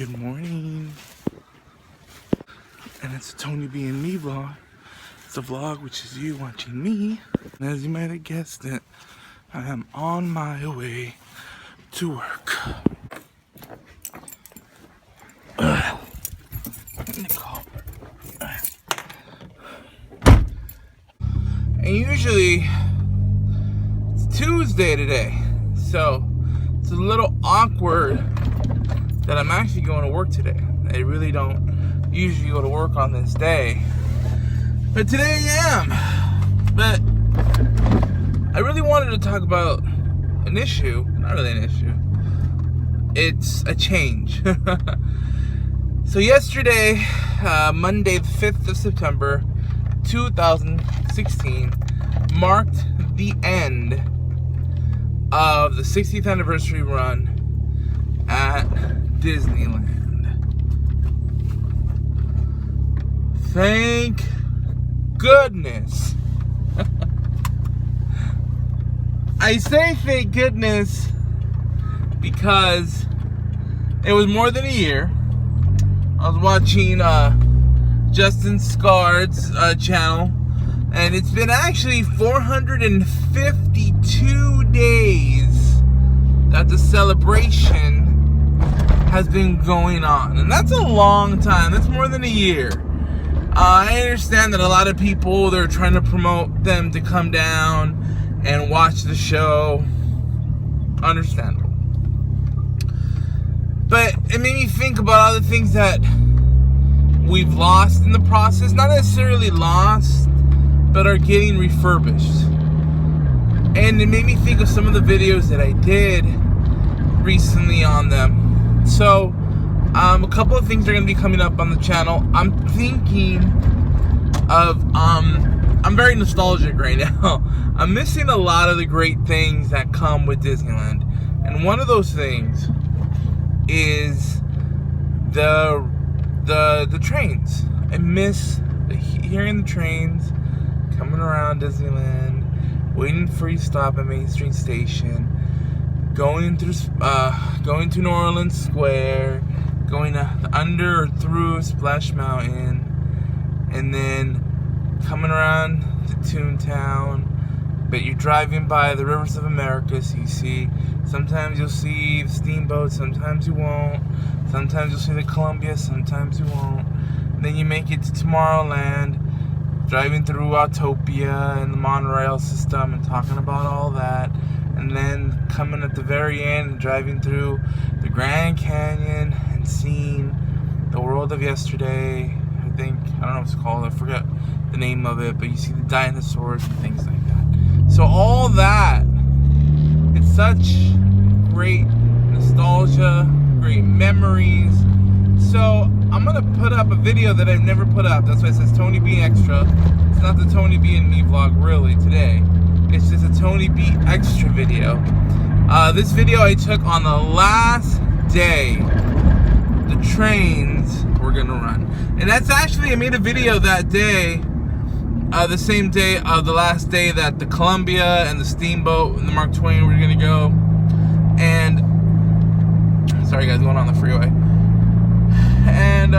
Good morning. And it's a Tony B and me vlog. It's a vlog which is you watching me. And as you might have guessed it, I am on my way to work. And usually it's Tuesday today, so it's a little awkward that I'm actually going to work today. I really don't usually go to work on this day, but today I am. But I really wanted to talk about an issue, not really an issue, it's a change. So yesterday, Monday the 5th of September 2016 marked the end of the 60th anniversary run at Disneyland. Thank goodness. I say thank goodness because it was more than a year. I was watching Justin Scar's channel, and it's been actually 452 days that the celebration has been going on, and that's a long time. That's more than a year. I understand that a lot of people, they're trying to promote them to come down and watch the show. Understandable. But it made me think about all the things that we've lost in the process. Not necessarily lost, but are getting refurbished. And it made me think of some of the videos that I did recently on them. So, a couple of things are going to be coming up on the channel. I'm thinking of, I'm very nostalgic right now. I'm missing a lot of the great things that come with Disneyland. And one of those things is the trains. I miss hearing the trains coming around Disneyland, waiting for you to stop at Main Street Station, going to New Orleans Square, going under or through Splash Mountain, and then coming around to Toontown. But you're driving by the Rivers of America, so you see, sometimes you'll see the steamboat, sometimes you won't. Sometimes you'll see the Columbia, sometimes you won't. And then you make it to Tomorrowland, driving through Autopia and the monorail system and talking about all that. And then coming at the very end, driving through the Grand Canyon and seeing the World of Yesterday. I don't know what it's called, I forget the name of it, but you see the dinosaurs and things like that. So all that, it's such great nostalgia, great memories. So I'm gonna put up a video that I've never put up. That's why it says Tony B Extra. It's not the Tony B and me vlog really today. It's just a Tony B Extra video. This video I took on the last day the trains were gonna run. And that's actually, I made a video that day, the same day of the last day that the Columbia and the Steamboat and the Mark Twain were gonna go. And sorry guys, going on the freeway. And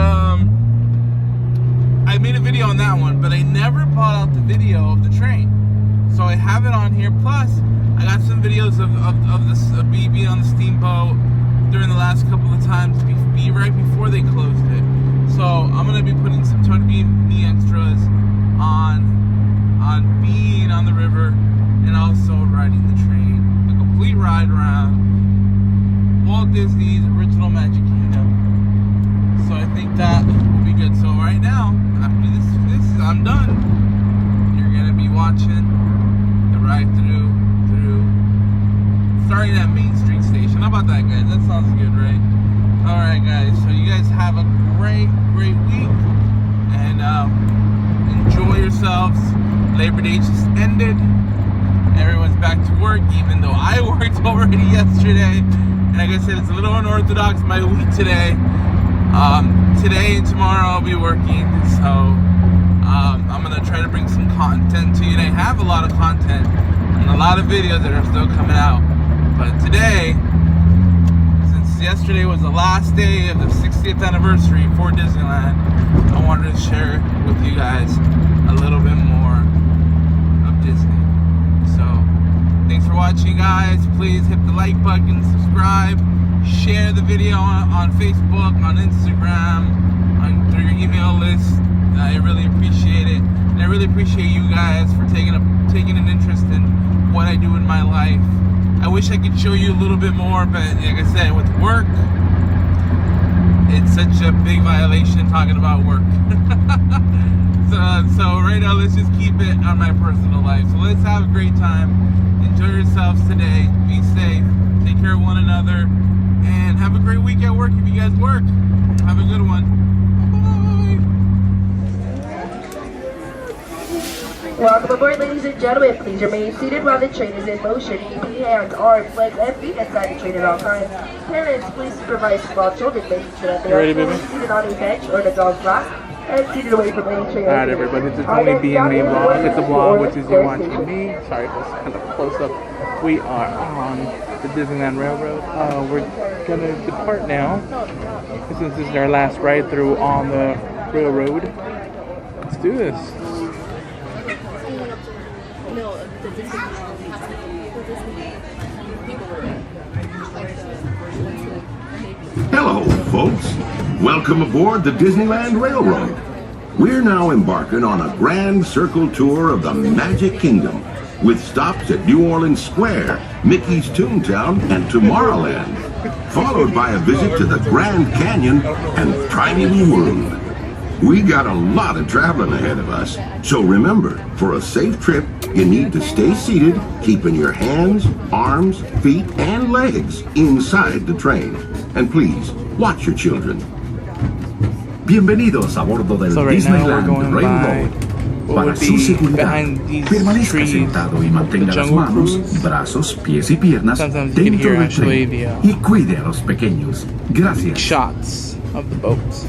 I made a video on that one, but I never brought out the video of the train. So I have it on here. Plus, I got some videos of me being on the Steamboat during the last couple of times, right before they closed it. So I'm gonna be putting some Tony B and me extras on being on the river and also riding the train. The complete ride around Walt Disney's original Magic Kingdom. So I think that will be good. So right now, after this I'm done. You're gonna be watching the ride through starting at Main Street Station. How about that, guys? That sounds good, right? All right, guys. So you guys have a great week, and enjoy yourselves. Labor Day just ended. Everyone's back to work, even though I worked already yesterday. And like I said, it's a little unorthodox my week today. Today and tomorrow I'll be working, so I'm gonna try to bring some content to you. And I have a lot of content and a lot of videos that are still coming out. But today, since yesterday was the last day of the 60th anniversary for Disneyland. I wanted to share with you guys a little bit more of Disney. So, thanks for watching, guys. Please hit the like button, subscribe, share the video on Facebook, on Instagram, through your email list. I really appreciate it. And I really appreciate you guys for taking an interest in what I do in my life. I wish I could show you a little bit more, but like I said, with work, it's such a big violation talking about work. So right now, let's just keep it on my personal life. So let's have a great time. Enjoy yourselves today. Be safe. Take care of one another. And have a great week at work if you guys work. Have a good one. Welcome aboard, ladies and gentlemen. Please remain seated while the train is in motion. Keeping hands, arms, legs, and feet inside the train at all times. Parents, please supervise small children, making sure that they are fully seated on a bench or in a dog's lap and seated away from any train. Alright, everybody, this is only being a vlog. It's a vlog, which is you watching me. Sorry, it's kind of close up. We are on the Disneyland Railroad. We're gonna depart now. Since this is our last ride through on the railroad. Let's do this. Hello, folks. Welcome aboard the Disneyland Railroad. We're now embarking on a grand circle tour of the Magic Kingdom, with stops at New Orleans Square, Mickey's Toontown, and Tomorrowland, followed by a visit to the Grand Canyon and Primeval World. We got a lot of traveling ahead of us, so remember, for a safe trip, you need to stay seated, keeping your hands, arms, feet, and legs inside the train. And please, watch your children. Bienvenidos a bordo del Disneyland Railroad. Para su seguridad, permanezca sentado y mantenga las manos, brazos, pies y piernas dentro del tren y cuide a los pequeños. Gracias. Shots of the boats.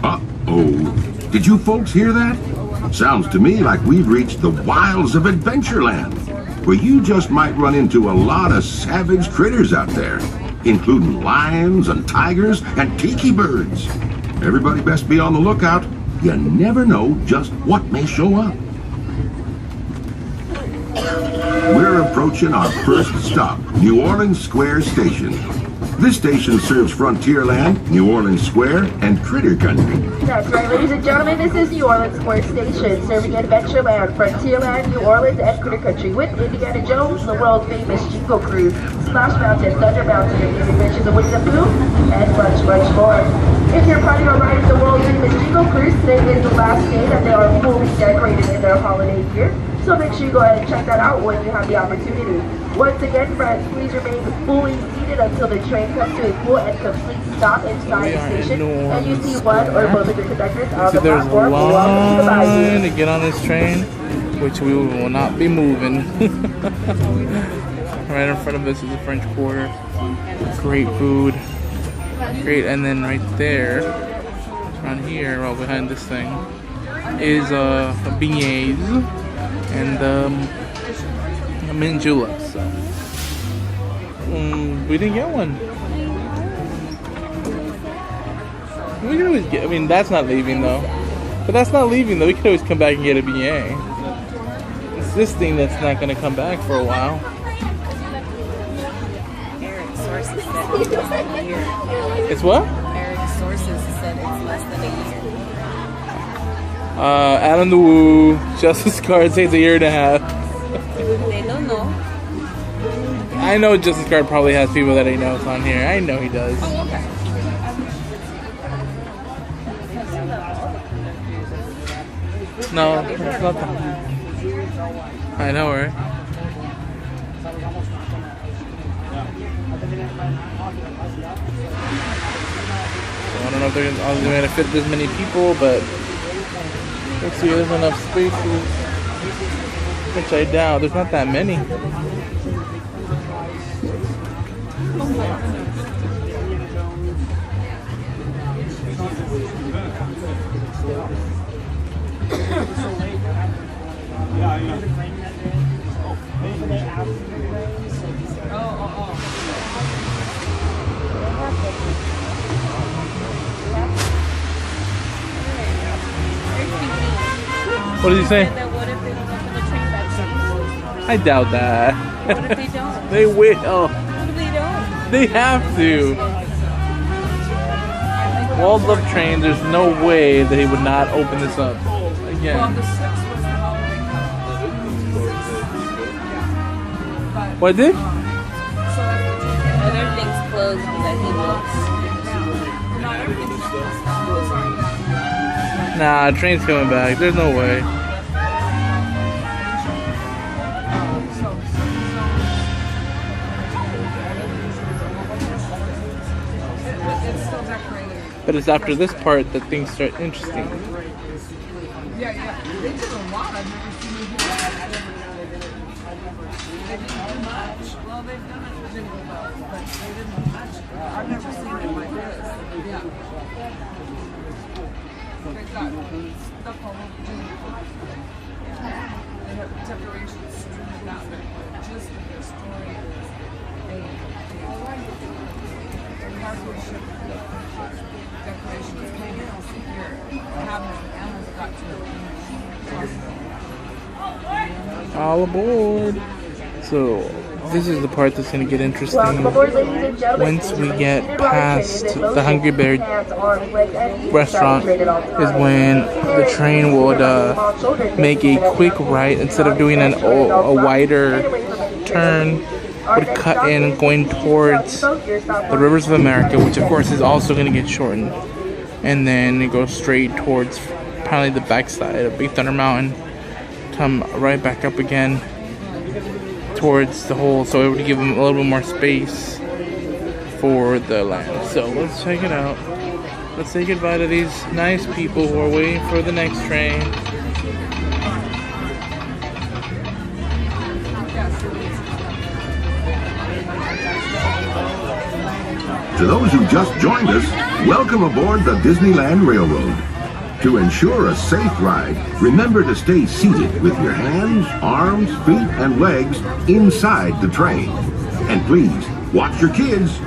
Uh-oh. Did you folks hear that? Sounds to me like we've reached the wilds of Adventureland, where you just might run into a lot of savage critters out there, including lions and tigers and tiki birds. Everybody best be on the lookout. You never know just what may show up. We're approaching our first stop, New Orleans Square Station. This station serves Frontierland, New Orleans Square, and Critter Country. That's right, ladies and gentlemen. This is New Orleans Square Station, serving Adventureland, Frontierland, New Orleans, and Critter Country with Indiana Jones, the world-famous Jingle Cruise, Splash Mountain, Thunder Mountain, The Adventures of Winnie the Pooh, and much, much more. If you're planning on riding the world-famous Jingle Cruise, today is the last day that they are fully decorated in their holiday gear. So make sure you go ahead and check that out when you have the opportunity. Once again, friends, please remain fully seated until the train comes to a full and complete stop inside the station, and you see one or both of your conductors on the platform. Welcome to the bayou. To get on this train, which we will not be moving. Right in front of us is the French Quarter. Great food. Great, and then right there, around here, well behind this thing, is beignets and mint juleps. So we didn't get one. We can always get. I mean, that's not leaving though. But that's not leaving though. We could always come back and get a beignet. It's this thing that's not going to come back for a while. Eric's sources said it's less than a year. It's what? Eric's sources said it's less than a year. Adam the Woo, Justice Card says a year and a half. They don't know. I know Justice Card probably has people that he knows on here. I know he does. Oh, okay. No, it's not that. I know, right? So I don't know if they're going to fit this many people, but let's see, there's enough spaces. Which I doubt. There's not that many. What did you say? What if they don't open the train back soon? I doubt that. What if they don't? They will. What if they don't? They have to. Walls love trains. There's no way that he would not open this up again. What did? But everything's closed that he looks. Nah, train's coming back. There's no way. But it's after this part that things start interesting. Yeah, they did a lot. I've never seen them do that. They didn't do much. Well, they've done it with video, but they didn't do much. I've never seen it like this. Yeah. They've got stuff all over the They have decorations strewn out there. Just their story is a cargo ship decorations came in here. Cabinets and animals got to All aboard. So this is the part that's going to get interesting. Welcome aboard, ladies and gentlemen. Once we get past the Hungry Bear restaurant is when the train would make a quick right. Instead of doing a wider turn, would cut in going towards the Rivers of America, which of course is also going to get shortened. And then it goes straight towards probably the backside of Big Thunder Mountain. Come right back up again towards the hole, so it would give them a little bit more space for the land. So let's check it out. Let's say goodbye to these nice people who are waiting for the next train. To those who just joined us, welcome aboard the Disneyland Railroad. To ensure a safe ride, remember to stay seated with your hands, arms, feet, and legs inside the train. And please, watch your kids.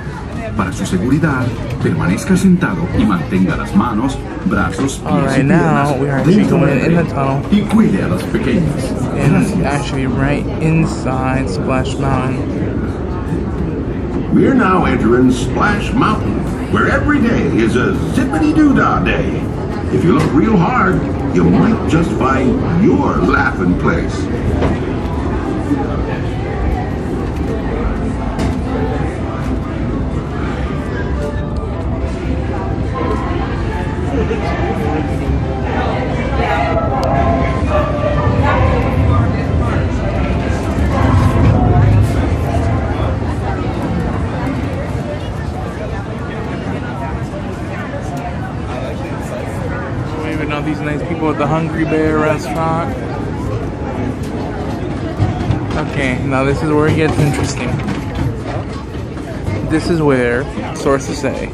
Para su seguridad, permanezca sentado y mantenga las manos, brazos, pies y Alright, now piernas we are actually dentro going del in the tren tunnel. y cuide a los pequeños. And it's Gracias. actually right inside Splash Mountain. We're now entering Splash Mountain, where every day is a zippity-doo-dah day. If you look real hard, you might just find your laughing place. Even know these nice people at the Hungry Bear restaurant. Okay, now this is where it gets interesting. This is where sources say,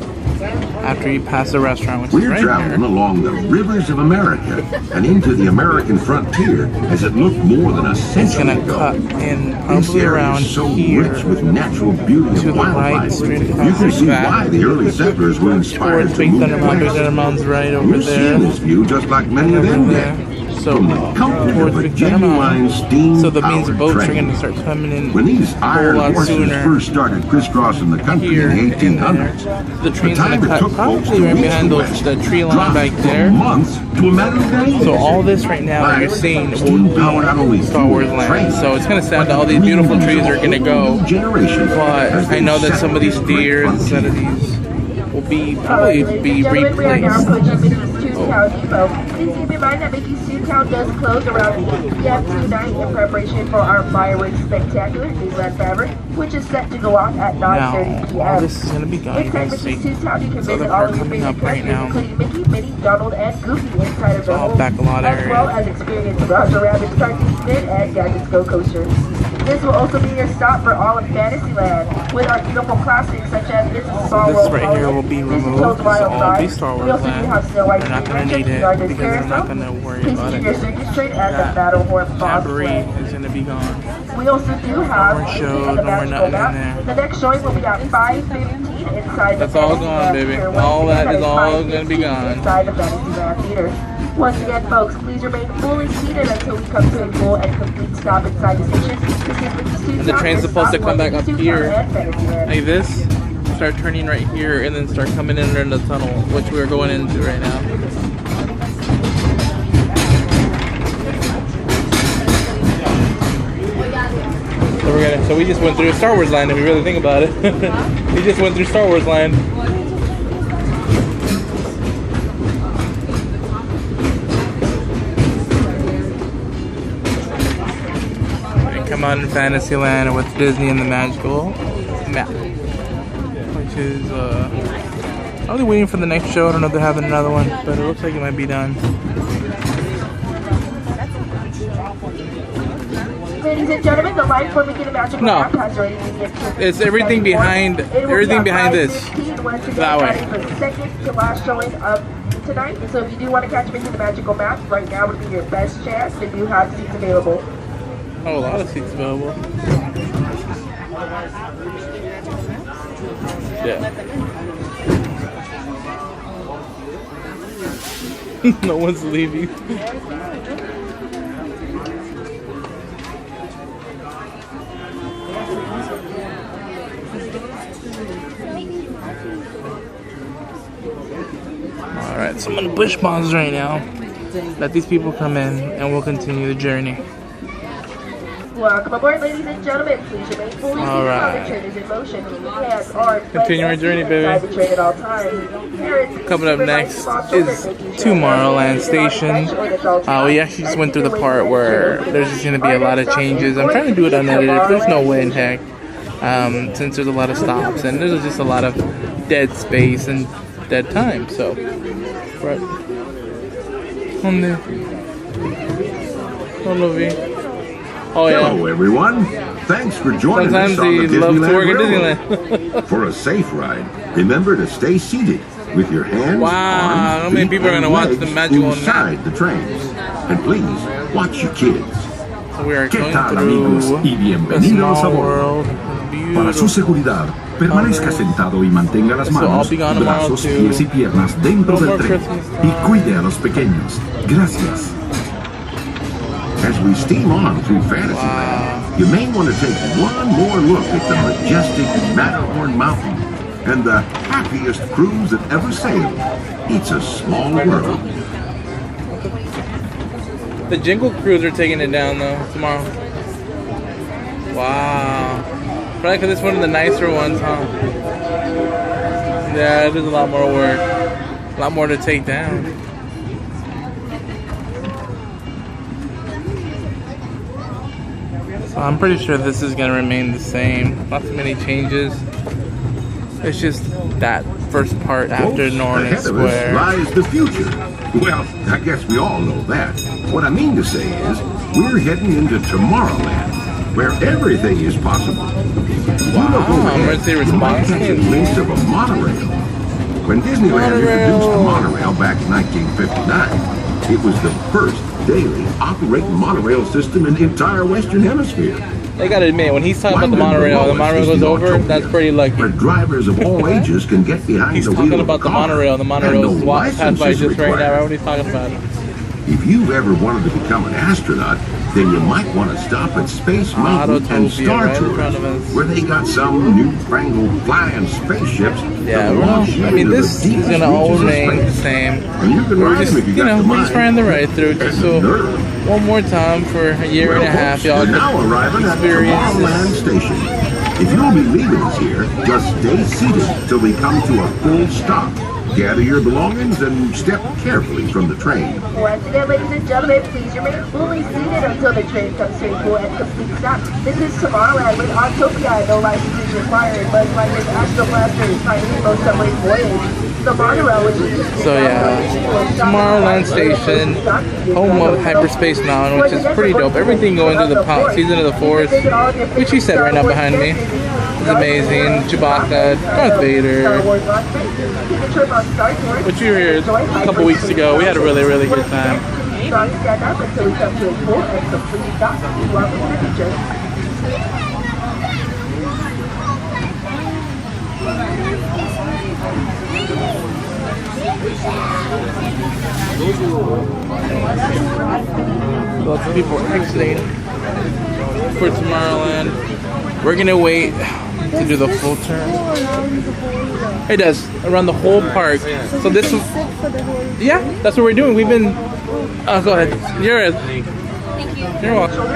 after you pass the restaurant, which is We're right traveling here, along the rivers of America and into the American frontier as it looked more than a it's century gonna ago. cut in This probably area around is so here rich with natural beauty to and the right, wildlife. straight You across can like see that. why the early settlers were inspired towards to Big move Thunder Mountain. Big west. Thunder Mountain's right over You're seeing there. this view just like many of them Over did. there. So From the comfort towards of a Big Thunder genuine Mountain. steam So that means boats are train. gonna start coming in When these a iron whole lot horses sooner. first started crisscrossing the country Here in the and 1800s, The train's time gonna it cut took folks probably to right reach behind the those, west the tree line dropped back from there. months to a matter of days. So all this right now that you're seeing will be Star Wars land. So it's kind of sad that all these beautiful trees are going to go. But I know that some of these deer instead of these will be probably be replaced. Toontown Depot. Please keep in mind that Mickey's Toontown does close around 8 p.m. tonight in preparation for our fireworks spectacular, Disneyland Forever, which is set to go off at 9:30 p.m. All this is going to be gone. You Inside guys see. Mickey's Toontown, you can This visit other all part of your coming favorite up right characters, now. including Mickey, Minnie, Donald, and Goofy inside of the all home, backlot as well area. as experience Roger Rabbit's Cartoon Spin and Gadget's Go Coaster. This will also be your stop for all of Fantasyland, with our beautiful classics such as It's a Small This World right here will be removed. This will all be Star We Wars also do land. have Snow White They're not going to need it because they're not going to worry Please about keep it. your circuit straight at the That Battlehorn Boss Battery Play. is going to be gone. We also do have more a shows, the no more magical nothing in map. there. The next showing will be at 5:15 inside That's the all Fantasyland gone, baby. Theater. All Once that again, is all going to be 5:15 gone. inside the Fantasyland Theater. Once again, folks, please remain fully seated until we come to a full and complete stop inside the station. And the train's supposed to come back up here, like this, start turning right here, and then start coming in under the tunnel, which we're going into right now. So we just went through a Star Wars line, if you really think about it. We just went through Star Wars line. And come on in Fantasyland with Disney and the Magical Map, which is I'll be waiting for the next show. I don't know if they're having another one, but it looks like it might be done. Ladies and gentlemen, the line for making a magical map has already been it's everything behind this. That way. The second to last showing of tonight. So if you do want to catch making the magical map, right now would be your best chance. They do have seats available. Oh, a lot of seats available. Yeah. No one's leaving. Alright, so I'm gonna push pause right now. Let these people come in and we'll continue the journey. Welcome aboard, ladies and gentlemen. Please remain fully seated while the train is in motion. Hands are continue our journey, baby. The train at all times. Coming up next is Tomorrowland Station. We actually just went through the part where there's just going to be a lot of changes. I'm trying to do it unedited, but there's no way in heck. Since there's a lot of stops and there's just a lot of dead space and dead time. So, right. Oh, yeah. Hello, everyone. Thanks for joining us on the Disneyland Railroad. For a safe ride, remember to stay seated with your hands, arms, how many people are going to watch the magical inside the trains. And please, watch your kids. So we are ¿Qué going tal, through amigos? Y bienvenidos a bordo. Para su seguridad, permanezca sentado y mantenga las manos, brazos, pies y piernas dentro del tren. Y cuide a los pequeños. Gracias. As we steam on through Fantasyland, you may want to take one more look at the majestic Matterhorn Mountain and the happiest cruise that ever sailed. It's a small world. The Jingle Cruise are taking it down though tomorrow. Wow. Probably because it's one of the nicer ones, huh? Yeah, there's a lot more work. A lot more to take down. So I'm pretty sure this is going to remain the same. Not too many changes. It's just that first part after Norman Square. Lies the future. Well, I guess we all know that. What I mean to say is, we're heading into Tomorrowland, where everything is possible. Wow, emergency response. Catch a glimpse of a monorail. When Disneyland introduced the monorail back in 1959, it was the first daily operating monorail system in the entire Western Hemisphere. I gotta admit, when he's talking about the monorail goes over, that's pretty lucky. Where drivers of all ages can get behind the wheel. He's talking about the monorail. The monorail is passed by just right now. Right what he's talking about. If you've ever wanted to become an astronaut, then you might want to stop at Space Mountain and Star Tours, where they got some newfangled flying spaceships. Yeah, well, I mean, this is gonna all remain the same. We're just, we're just trying to ride through just so one more time for a year and a half, y'all can experience Tomorrowland Station. If you'll be leaving us here, just stay seated till we come to a full stop. Gather your belongings and step carefully from the train. Once again, ladies and gentlemen, please remain fully seated until the train comes to a full and complete stop. This is Tomorrowland with Autopia, no licenses required. Buzz Lightyear's Astro Blaster is tiny most subway voyage. The monorail, which is so Tomorrowland Station, home of Hyperspace Mountain, which is pretty dope. Everything going through the season of the Force, which you said right now behind me. It's amazing. Chewbacca, Darth Vader. Which we were here a couple weeks ago. We had a really, really good time. Lots of people exiting for Tomorrowland. We're gonna wait to do the full turn. It does around the whole park. So this, yeah, that's what we're doing. We've been. Go ahead. You're welcome.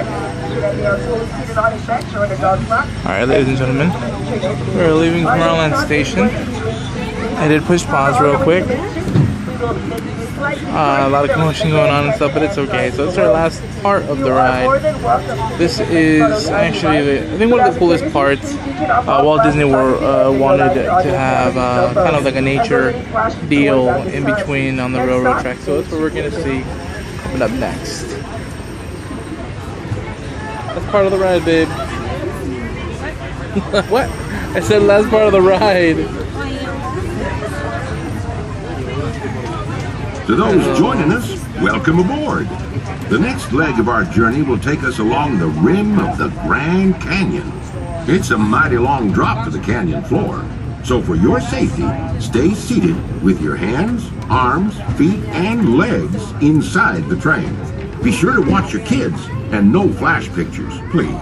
All right, ladies and gentlemen, we're leaving Tomorrowland Station. I did push pause real quick. A lot of commotion going on and stuff, but it's okay. So it's our last part of the ride. This is actually, I think, one of the coolest parts. Walt Disney World wanted to have kind of like a nature deal in between on the railroad track. So that's what we're gonna see coming up next. That's part of the ride, babe. What? I said last part of the ride. To those joining us, welcome aboard. The next leg of our journey will take us along the rim of the Grand Canyon. It's a mighty long drop to the canyon floor. So for your safety, stay seated with your hands, arms, feet, and legs inside the train. Be sure to watch your kids and no flash pictures, please.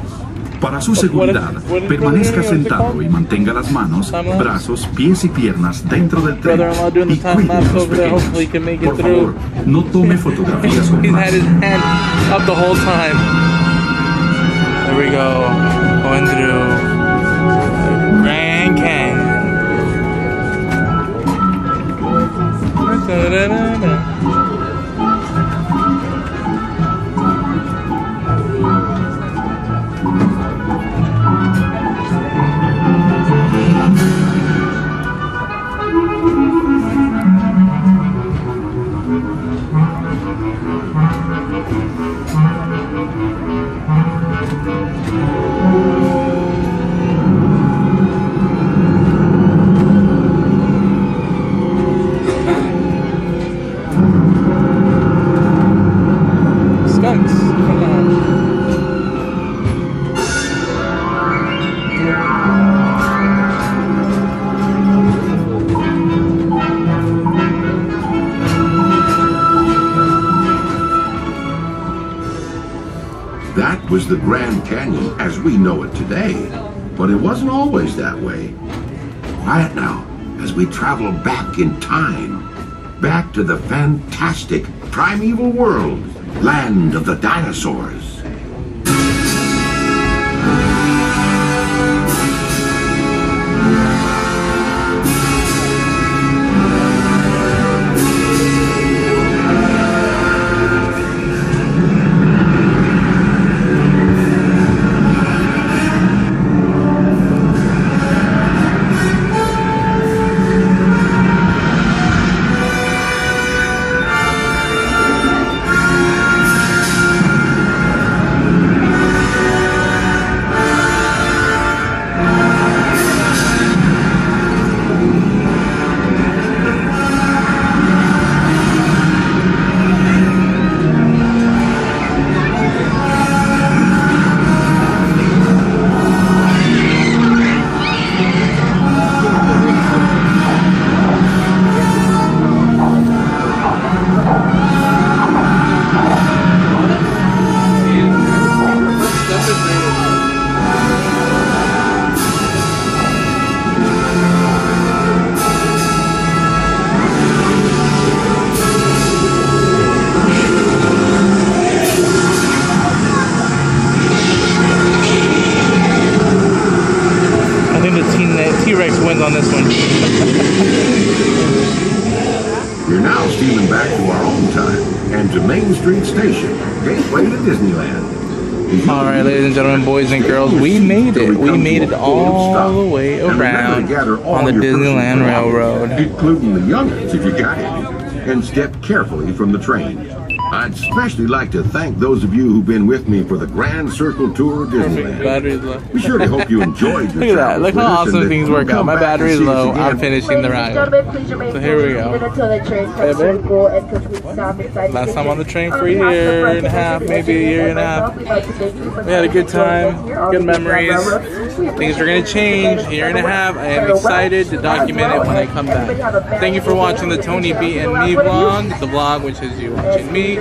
Para su seguridad, permanezca sentado y mantenga las manos, brazos, pies y piernas dentro del tren y cuide a los pequeños. Por favor, no tome fotografías con He's had his hand up the whole time. There we go, going through Grand Canyon. That was the Grand Canyon as we know it today, but it wasn't always that way. Quiet now as we travel back in time, back to the fantastic primeval world, land of the dinosaurs. T-Rex wins on this one. We're now steaming back to our own time and to Main Street Station, gateway to Disneyland. All right, ladies and gentlemen, boys and girls, we made it. We made it all the way around on the Disneyland Railroad. Including the youngins, if you got any. And step carefully from the train. I'd especially like to thank those of you who've been with me for the Grand Circle Tour of Disneyland. Battery's low. We surely hope you enjoyed your Look at that. travels Look with how us and awesome that things you'll work out. come My back and battery's see us low. again. I'm finishing the ride. So here we go. Last time on the train for a year and a half, maybe a year and a half. We had a good time, good memories. Things are going to change year and a half. I am excited to document it when I come back. Thank you for watching the Tony B and me vlog, the vlog which is you watching me.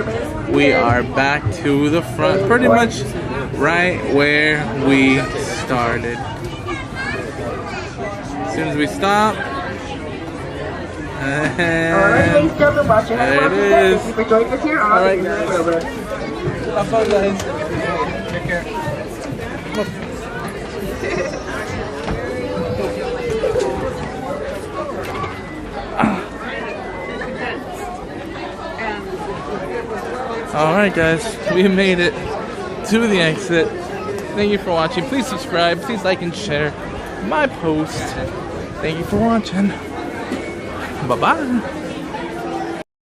We are back to the front, pretty much right where we started. As soon as we stop, and there it is. Thank you for joining us here on All right, the guys. Disneyland Railroad. Have fun, guys. Take care. Alright guys, we made it to the exit. Thank you for watching. Please subscribe, please like and share my post. Thank you for watching. Bye-bye.